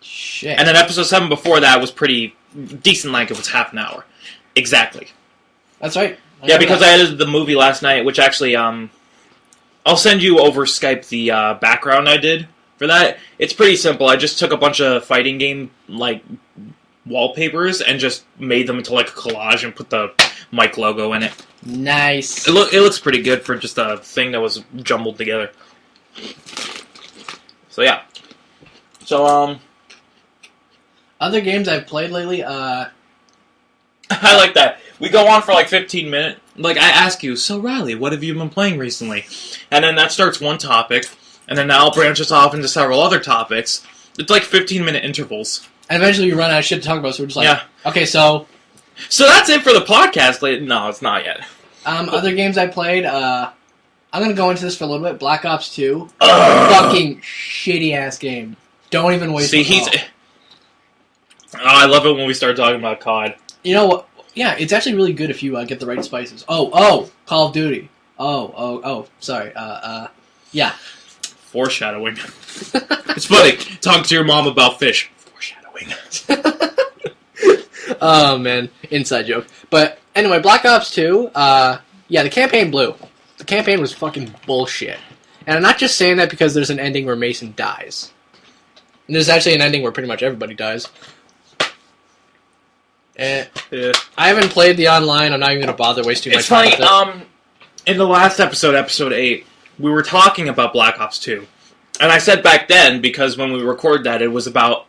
Shit. And then episode 7 before that was pretty decent length. It was half an hour. Exactly. That's right. Yeah, because I edited the movie last night, which actually, I'll send you over Skype the background I did for that. It's pretty simple. I just took a bunch of fighting game, like, wallpapers and just made them into, like, a collage and put the Mike logo in it. Nice. It looks pretty good for just a thing that was jumbled together. So, yeah. So, Other games I've played lately, I like that. We go on for like 15 minutes. Like, I ask you, so Riley, what have you been playing recently? And then that starts one topic, and then I'll branch us off into several other topics. It's like 15-minute intervals. And eventually you run out of shit to talk about, so we're just like, yeah. Okay, so... So that's it for the podcast. No, it's not yet. Other games I played, I'm gonna go into this for a little bit. Black Ops 2. Fucking shitty-ass game. Don't even waste See, he's... Oh, I love it when we start talking about COD. You know what? Yeah, it's actually really good if you get the right spices. Oh, Call of Duty. Sorry. Yeah. Foreshadowing. It's funny. Talk to your mom about fish. Foreshadowing. Oh, man. Inside joke. But, anyway, Black Ops 2, the campaign blew. The campaign was fucking bullshit. And I'm not just saying that because there's an ending where Mason dies. And there's actually an ending where pretty much everybody dies. Yeah. I haven't played the online. I'm not even going to bother wasting my time with it. It's funny, in the last episode, episode 8, we were talking about Black Ops 2. And I said back then, because when we recorded that, it was about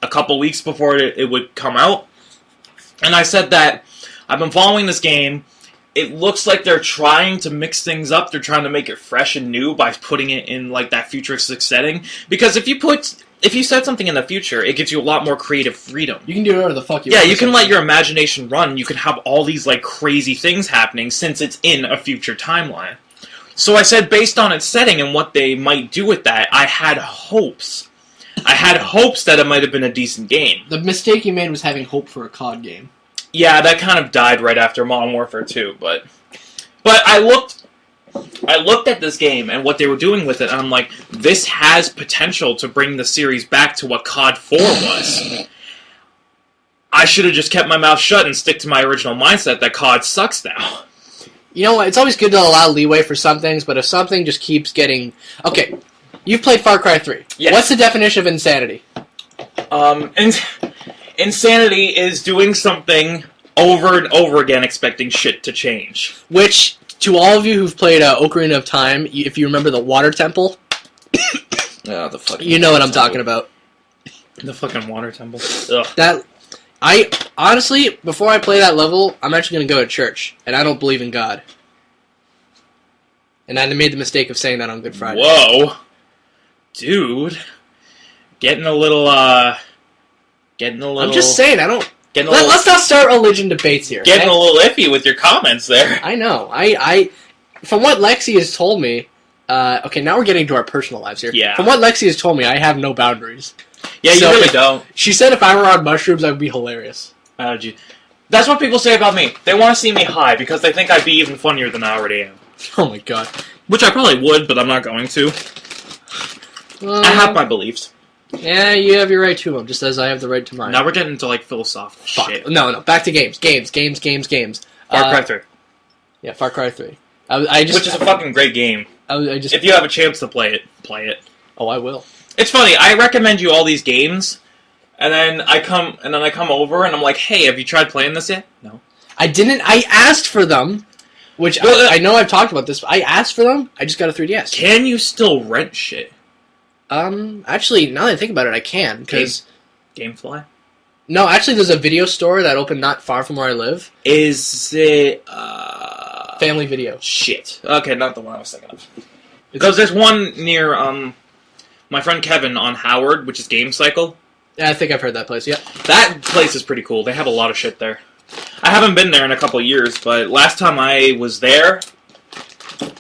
a couple weeks before it would come out. And I said that I've been following this game. It looks like they're trying to mix things up. They're trying to make it fresh and new by putting it in like that futuristic setting. Because if you set something in the future, it gives you a lot more creative freedom. You can do whatever the fuck you want. Yeah, you can let your imagination run. You can have all these like crazy things happening since it's in a future timeline. So I said, based on its setting and what they might do with that, I had hopes. I had hopes that it might have been a decent game. The mistake you made was having hope for a COD game. Yeah, that kind of died right after Modern Warfare 2, but I looked at this game and what they were doing with it, and I'm like, this has potential to bring the series back to what COD 4 was. I should have just kept my mouth shut and stick to my original mindset that COD sucks now. You know what? It's always good to allow leeway for some things, but if something just keeps getting... Okay, You've played Far Cry 3. Yes. What's the definition of insanity? Insanity is doing something over and over again expecting shit to change. Which, to all of you who've played Ocarina of Time, if you remember the water temple, The fucking you know what I'm talking about. The fucking water temple. Ugh. I honestly, before I play that level, I'm actually going to go to church, and I don't believe in God. And I made the mistake of saying that on Good Friday. Whoa. Dude. Getting a little... I'm just saying, I don't... Let's Let's not start religion debates here. Getting a little iffy with your comments there. I know. From what Lexi has told me... okay, now we're getting to our personal lives here. Yeah. From what Lexi has told me, I have no boundaries. Yeah, you really don't. She said if I were on mushrooms, I would be hilarious. That's what people say about me. They want to see me high because they think I'd be even funnier than I already am. Oh my god. Which I probably would, but I'm not going to. I have my beliefs. Yeah, you have your right to them, just as I have the right to mine. Now we're getting into, like, philosophical shit. No, back to games. Games. Far Cry 3. Yeah, Far Cry 3. Which is a fucking great game. If you have a chance to play it. Oh, I will. It's funny, I recommend you all these games, and then I come over and I'm like, hey, have you tried playing this yet? No. I didn't. I asked for them, which I know I've talked about this. I asked for them. I just got a 3DS. Can you still rent shit? Actually, now that I think about it, I can, because... Gamefly? No, actually, there's a video store that opened not far from where I live. Is it, Family Video. Shit. Okay, not the one I was thinking of. Because there's one near, my friend Kevin on Howard, which is Game Cycle. Yeah, I think I've heard that place, yeah. That place is pretty cool. They have a lot of shit there. I haven't been there in a couple of years, but last time I was there,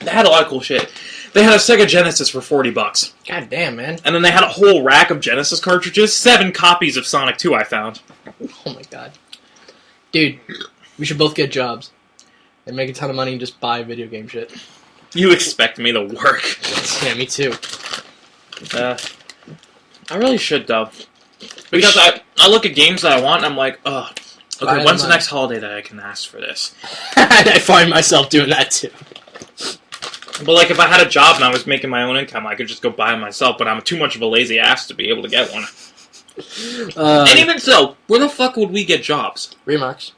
they had a lot of cool shit. They had a Sega Genesis for $40. God damn, man. And then they had a whole rack of Genesis cartridges. 7 copies of Sonic 2 I found. Oh my god. Dude, we should both get jobs. And make a ton of money and just buy video game shit. You expect me to work. Yeah, me too. I really should, though. Because I look at games that I want and I'm like, oh, okay, when's the next holiday that I can ask for this? I find myself doing that too. But, like, if I had a job and I was making my own income, I could just go buy it myself, but I'm too much of a lazy ass to be able to get one. And even so, where the fuck would we get jobs? Remarks.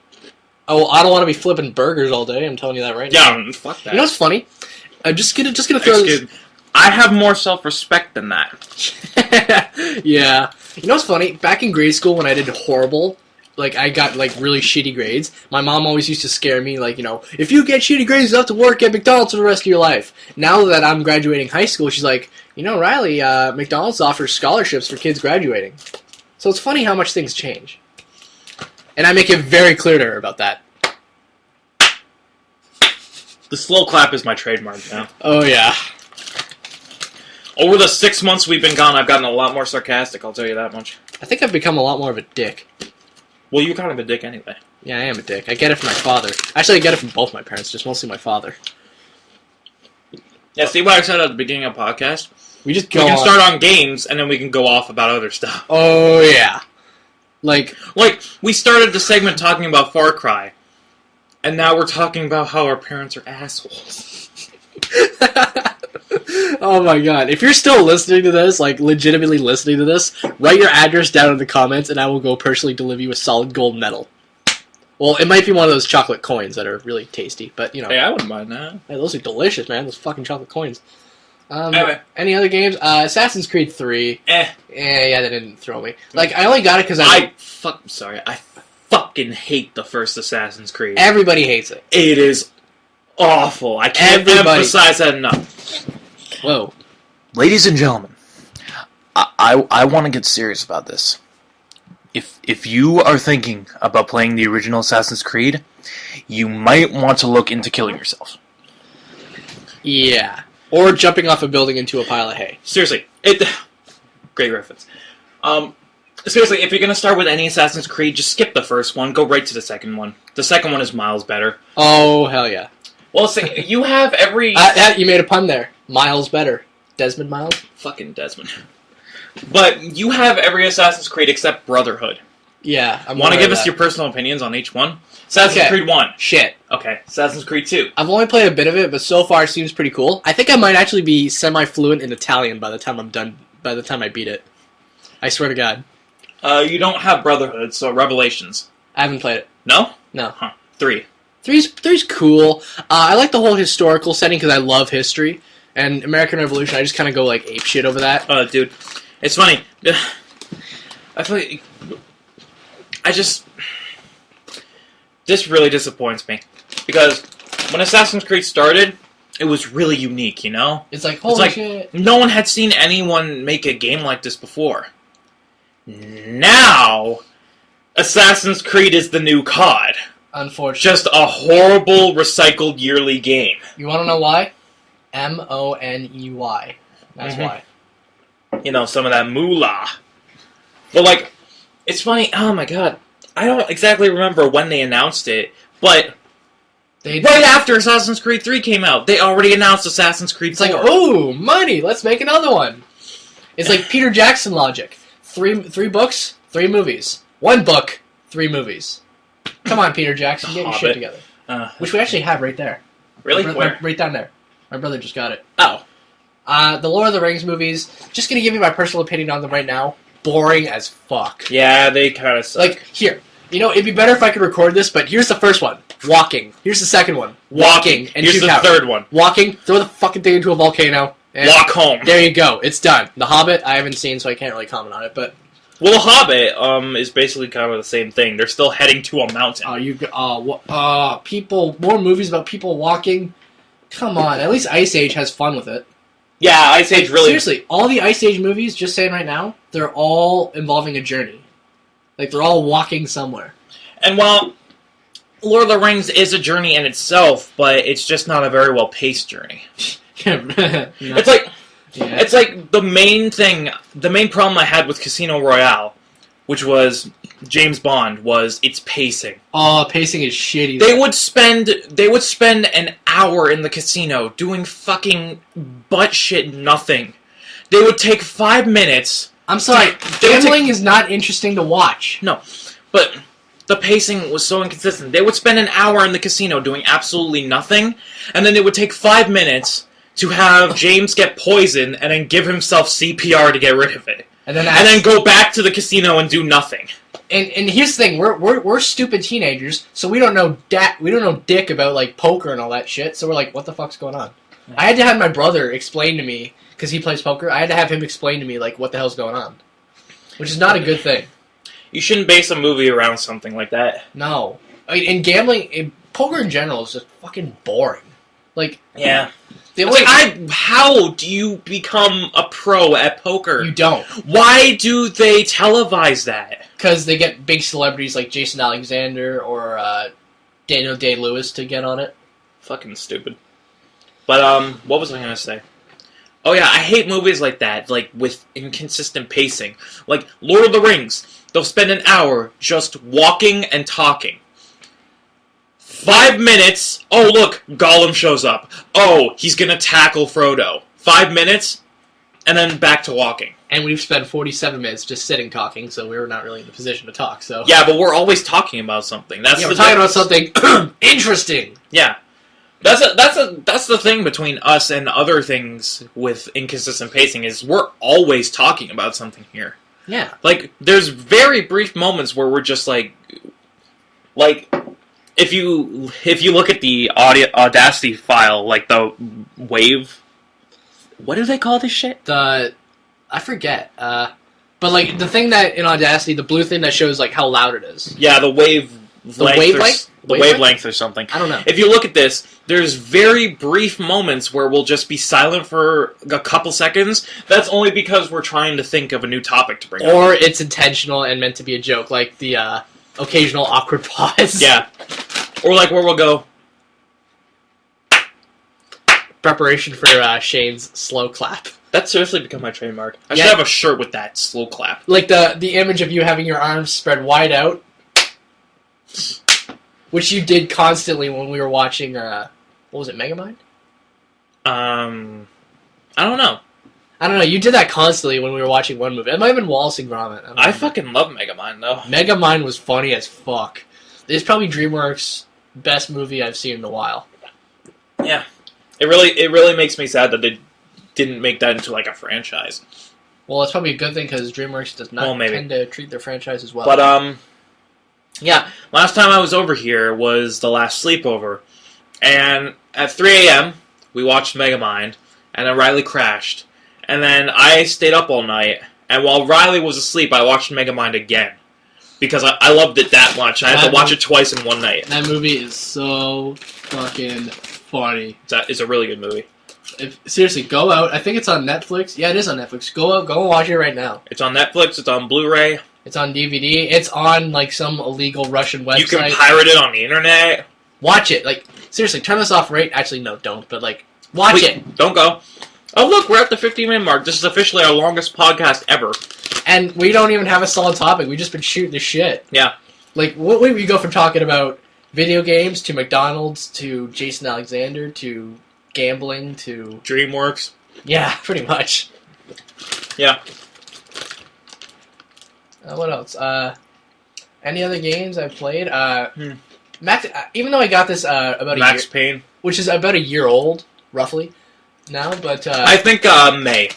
Oh, I don't want to be flipping burgers all day, I'm telling you that right now. Yeah, fuck that. You know what's funny? I'm just gonna throw this... I have more self-respect than that. Yeah. You know what's funny? Back in grade school when I did horrible... Like, I got, like, really shitty grades. My mom always used to scare me, like, you know, if you get shitty grades, you have to work at McDonald's for the rest of your life. Now that I'm graduating high school, she's like, you know, Riley, McDonald's offers scholarships for kids graduating. So it's funny how much things change. And I make it very clear to her about that. The slow clap is my trademark now. Oh, yeah. Over the 6 months we've been gone, I've gotten a lot more sarcastic, I'll tell you that much. I think I've become a lot more of a dick. Well, you're kind of a dick anyway. Yeah, I am a dick. I get it from my father. Actually, I get it from both my parents, just mostly my father. Yeah, see what I said at the beginning of the podcast? We can start on games, and then we can go off about other stuff. Oh, yeah. Like, we started the segment talking about Far Cry, and now we're talking about how our parents are assholes. Oh my god. If you're still listening to this, like, legitimately listening to this, write your address down in the comments, and I will go personally deliver you a solid gold medal. Well, it might be one of those chocolate coins that are really tasty, but, you know. Hey, I wouldn't mind that. Hey, those are delicious, man. Those fucking chocolate coins. Anyway. Any other games? Assassin's Creed 3. Yeah, they didn't throw me. Like, I only got it because I fucking hate the first Assassin's Creed. Everybody hates it. It is awful. I can't emphasize that enough. Whoa. Ladies and gentlemen, I want to get serious about this. If you are thinking about playing the original Assassin's Creed, you might want to look into killing yourself. Yeah. Or jumping off a building into a pile of hay. Seriously. Great reference. Seriously, if you're going to start with any Assassin's Creed, just skip the first one. Go right to the second one. The second one is miles better. Oh, hell yeah. Well, see, you have every... you made a pun there. Miles better. Desmond Miles? Fucking Desmond. But you have every Assassin's Creed except Brotherhood. Yeah. Want to give us your personal opinions on each one? Assassin's Creed 1. Shit. Okay. Assassin's Creed 2. I've only played a bit of it, but so far it seems pretty cool. I think I might actually be semi-fluent in Italian by the time I'm done. By the time I beat it. I swear to God. You don't have Brotherhood, so Revelations. I haven't played it. No? No. Huh. 3. Three's cool. I like the whole historical setting because I love history. And American Revolution, I just kind of go like ape shit over that. Dude. It's funny. I feel like... This really disappoints me. Because when Assassin's Creed started, it was really unique, you know? It's like, holy shit. No one had seen anyone make a game like this before. Now, Assassin's Creed is the new COD. Unfortunately. Just a horrible, recycled yearly game. You want to know why? Money. That's why. You know, some of that moolah. But, like, it's funny. Oh, my God. I don't exactly remember when they announced it, but right after Assassin's Creed 3 came out, they already announced Assassin's Creed 4. It's like, ooh, money, let's make another one. It's like Peter Jackson logic. Three books, 3 movies. 1 book, 3 movies. Come on, Peter Jackson, get your shit together. Which we actually have right there. Really? Where? Right down there. My brother just got it. Oh. The Lord of the Rings movies, just gonna give you my personal opinion on them right now. Boring as fuck. Yeah, they kind of suck. Like, here. You know, it'd be better if I could record this, but here's the first one. Walking. Here's the second one. Walking. And here's the third one. Walking. Throw the fucking thing into a volcano. And walk home. There you go. It's done. The Hobbit, I haven't seen, so I can't really comment on it, but... Well, The Hobbit is basically kind of the same thing. They're still heading to a mountain. People... More movies about people walking? Come on. At least Ice Age has fun with it. Yeah, Ice Age really... Seriously, all the Ice Age movies, just saying right now, they're all involving a journey. Like, they're all walking somewhere. And while Lord of the Rings is a journey in itself, but it's just not a very well-paced journey. It's like... Yeah. It's like the main problem I had with Casino Royale, which was James Bond, was its pacing. Oh, pacing is shitty. They would spend an hour in the casino doing fucking butt shit nothing. They would take 5 minutes. I'm sorry, gambling is not interesting to watch. No, but the pacing was so inconsistent. They would spend an hour in the casino doing absolutely nothing, and then it would take 5 minutes to have James get poisoned and then give himself CPR to get rid of it. And then go back to the casino and do nothing. And here's the thing, we're stupid teenagers, so we don't know dick about like poker and all that shit. So we're like, what the fuck's going on? Yeah. I had to have my brother explain to me, because he plays poker. I had to have him explain to me like what the hell's going on, which is not a good thing. You shouldn't base a movie around something like that. No, I mean, in gambling, poker in general is just fucking boring. Like, yeah. How do you become a pro at poker? You don't. Why do they televise that? Because they get big celebrities like Jason Alexander or Daniel Day-Lewis to get on it. Fucking stupid. But, what was I going to say? Oh yeah, I hate movies like that, like, with inconsistent pacing. Like, Lord of the Rings, they'll spend an hour just walking and talking. 5 minutes, oh look, Gollum shows up. Oh, he's gonna tackle Frodo. 5 minutes, and then back to walking. And we've spent 47 minutes just sitting talking, so we're not really in the position to talk, so... Yeah, but we're always talking about something. We're talking about something interesting! Yeah. That's the thing between us and other things with inconsistent pacing, is we're always talking about something here. Yeah. Like, there's very brief moments where we're just like... If you look at the Audacity file, like the wave, what do they call this shit? I forget. But like the thing that in Audacity, the blue thing that shows like how loud it is. Yeah, the wavelength. The wavelength or something. I don't know. If you look at this, there's very brief moments where we'll just be silent for a couple seconds. That's only because we're trying to think of a new topic to bring up. Or it's intentional and meant to be a joke, like the occasional awkward pause. Yeah. Or like where we'll go. Preparation for Shane's slow clap. That's seriously become my trademark. I should have a shirt with that slow clap. Like the image of you having your arms spread wide out. Which you did constantly when we were watching, what was it, Megamind? I don't know. I don't know. You did that constantly when we were watching one movie. It might have been Wallace and Gromit. I fucking love Megamind, though. Megamind was funny as fuck. It's probably DreamWorks' best movie I've seen in a while. Yeah. It really makes me sad that they didn't make that into, like, a franchise. Well, it's probably a good thing because DreamWorks does not tend to treat their franchises well. But, yeah. Last time I was over here was the last sleepover. And at 3 a.m., we watched Megamind, and then Riley crashed. And then I stayed up all night, and while Riley was asleep, I watched Megamind again. Because I loved it that much. I had to watch it twice in one night. That movie is so fucking funny. It's a really good movie. Seriously, go out. I think it's on Netflix. Yeah, it is on Netflix. Go out, go and watch it right now. It's on Netflix, it's on Blu-ray. It's on DVD. It's on, like, some illegal Russian website. You can pirate it on the internet. Watch it. Like, seriously, turn this off right... Actually, no, don't. But, like, watch it. Don't go. Oh, look, we're at the 15-minute mark. This is officially our longest podcast ever. And we don't even have a solid topic. We've just been shooting the shit. Yeah. Like, what way we go from talking about video games to McDonald's to Jason Alexander to gambling to... DreamWorks. Yeah, pretty much. Yeah. What else? Any other games I've played? Max, even though I got this about a year... Max Payne. Which is about a year old, roughly, now, but... I think May.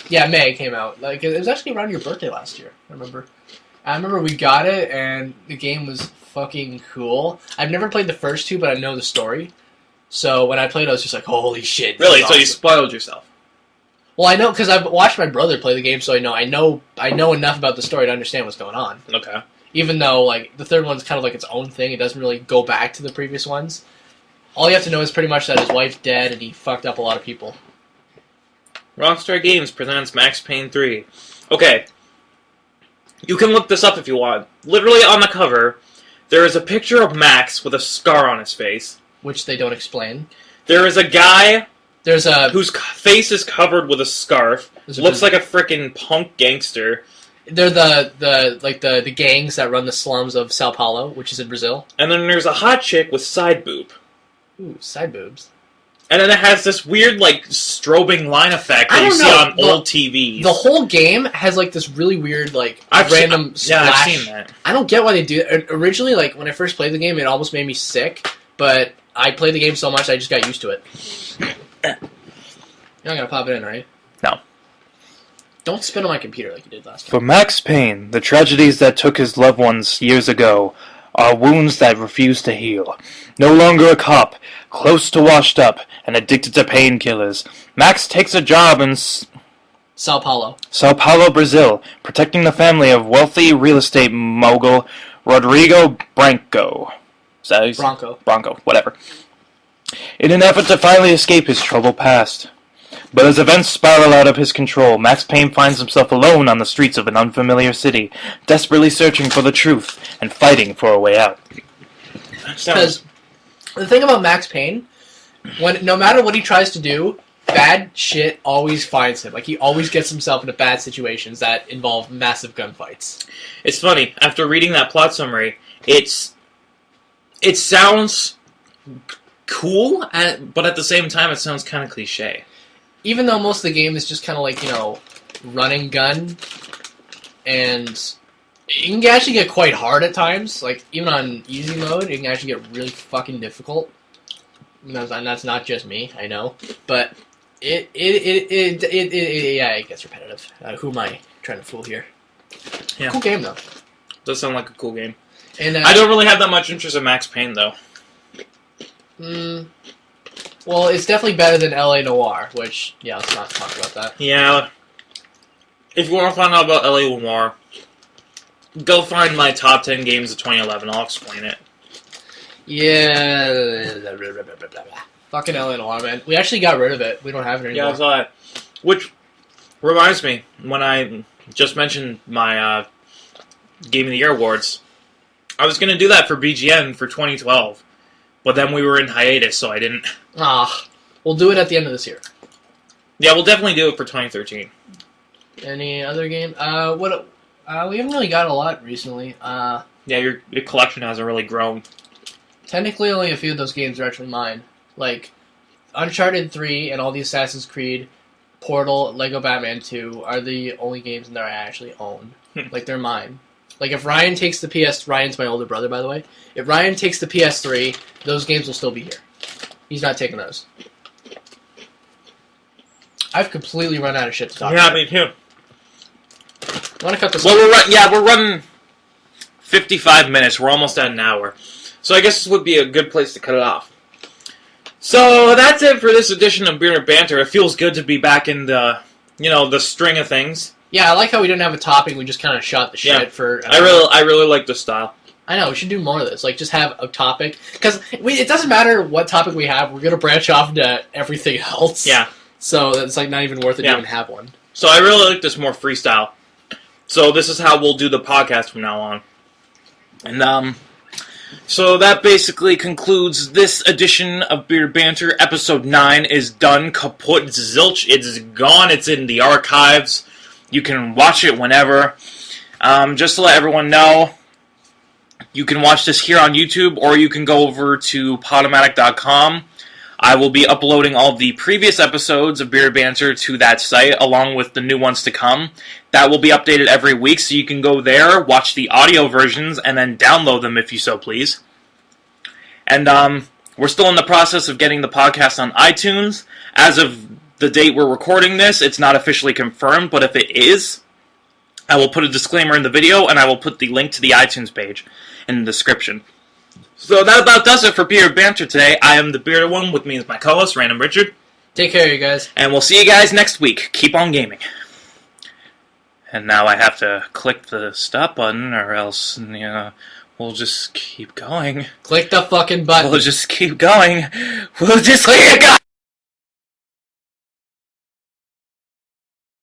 Yeah, May came out. Like, it was actually around your birthday last year, I remember we got it, and the game was fucking cool. I've never played the first two, but I know the story. So when I played, I was just like, holy shit. Really? Awesome. So you spoiled yourself? Well, I know, because I've watched my brother play the game, so I know enough about the story to understand what's going on. Okay. Even though, like, the third one's kind of like its own thing. It doesn't really go back to the previous ones. All you have to know is pretty much that his wife's dead, and he fucked up a lot of people. Rockstar Games presents Max Payne 3. Okay. You can look this up if you want. Literally on the cover, there is a picture of Max with a scar on his face. Which they don't explain. There is a guy There's a whose face is covered with a scarf. Looks like a frickin' punk gangster. They're the gangs that run the slums of Sao Paulo, which is in Brazil. And then there's a hot chick with side boob. Ooh, side boobs. And then it has this weird, like, strobing line effect that you see on old TVs. The whole game has, like, this really weird, like, random splash. Yeah, I've seen that. I don't get why they do it. Originally, like, when I first played the game, it almost made me sick, but I played the game so much I just got used to it. You're not gonna pop it in, right? No. Don't spit on my computer like you did last time. For Max Payne, the tragedies that took his loved ones years ago are wounds that refuse to heal. No longer a cop, close to washed up, and addicted to painkillers, Max takes a job in Sao Paulo, Brazil, protecting the family of wealthy real estate mogul Rodrigo Branco. Is that Bronco, whatever. In an effort to finally escape his troubled past. But as events spiral out of his control, Max Payne finds himself alone on the streets of an unfamiliar city, desperately searching for the truth and fighting for a way out. Because the thing about Max Payne, no matter what he tries to do, bad shit always finds him. Like, he always gets himself into bad situations that involve massive gunfights. It's funny, after reading that plot summary, it sounds cool, but at the same time, it sounds kind of cliche. Even though most of the game is just kind of like, run and gun, and it can actually get quite hard at times. Like, even on easy mode, it can actually get really fucking difficult. And that's not just me, I know. But it gets repetitive. Who am I trying to fool here? Yeah. Cool game, though. Does sound like a cool game. And I don't really have that much interest in Max Payne, though. Well, it's definitely better than L.A. Noire, which, yeah, let's not talk about that. Yeah. If you want to find out about L.A. Noire, go find my top 10 games of 2011. I'll explain it. Yeah. Fucking L.A. Noire, man. We actually got rid of it. We don't have it anymore. Yeah, I saw it. Which reminds me, when I just mentioned my Game of the Year awards, I was going to do that for BGN for 2012. But then we were in hiatus, so I didn't. We'll do it at the end of this year. Yeah, we'll definitely do it for 2013. Any other game? We haven't really got a lot recently. Yeah, your collection hasn't really grown. Technically, only a few of those games are actually mine. Like, Uncharted 3 and all the Assassin's Creed Portal, Lego Batman 2 are the only games in there I actually own. Like, they're mine. Like, if Ryan takes the Ryan's my older brother, by the way. If Ryan takes the PS3, those games will still be here. He's not taking those. I've completely run out of shit to talk about. Yeah, me too. I want to cut this Well, we're running 55 minutes. We're almost at an hour. So I guess this would be a good place to cut it off. So that's it for this edition of Bearded Banter. It feels good to be back in the, the string of things. Yeah, I like how we didn't have a topic. We just kind of shot the shit for... I really like the style. I know, we should do more of this. Like, just have a topic. Because it doesn't matter what topic we have. We're going to branch off into everything else. Yeah. So it's like not even worth it to even have one. So I really like this more freestyle. So this is how we'll do the podcast from now on. And, so that basically concludes this edition of Bearded Banter. Episode 9 is done. Kaput zilch. It's gone. It's in the archives. You can watch it whenever. Just to let everyone know, you can watch this here on YouTube, or you can go over to Podomatic.com. I will be uploading all the previous episodes of Bearded Banter to that site, along with the new ones to come. That will be updated every week, so you can go there, watch the audio versions, and then download them if you so please. And we're still in the process of getting the podcast on iTunes. As of the date we're recording this, it's not officially confirmed, but if it is, I will put a disclaimer in the video, and I will put the link to the iTunes page in the description. So that about does it for Bearded Banter today. I am the Bearded One. With me is my co-host, Random Richard. Take care, you guys. And we'll see you guys next week. Keep on gaming. And now I have to click the stop button, or else, we'll just keep going. Click the fucking button. We'll just keep going. We'll just keep going.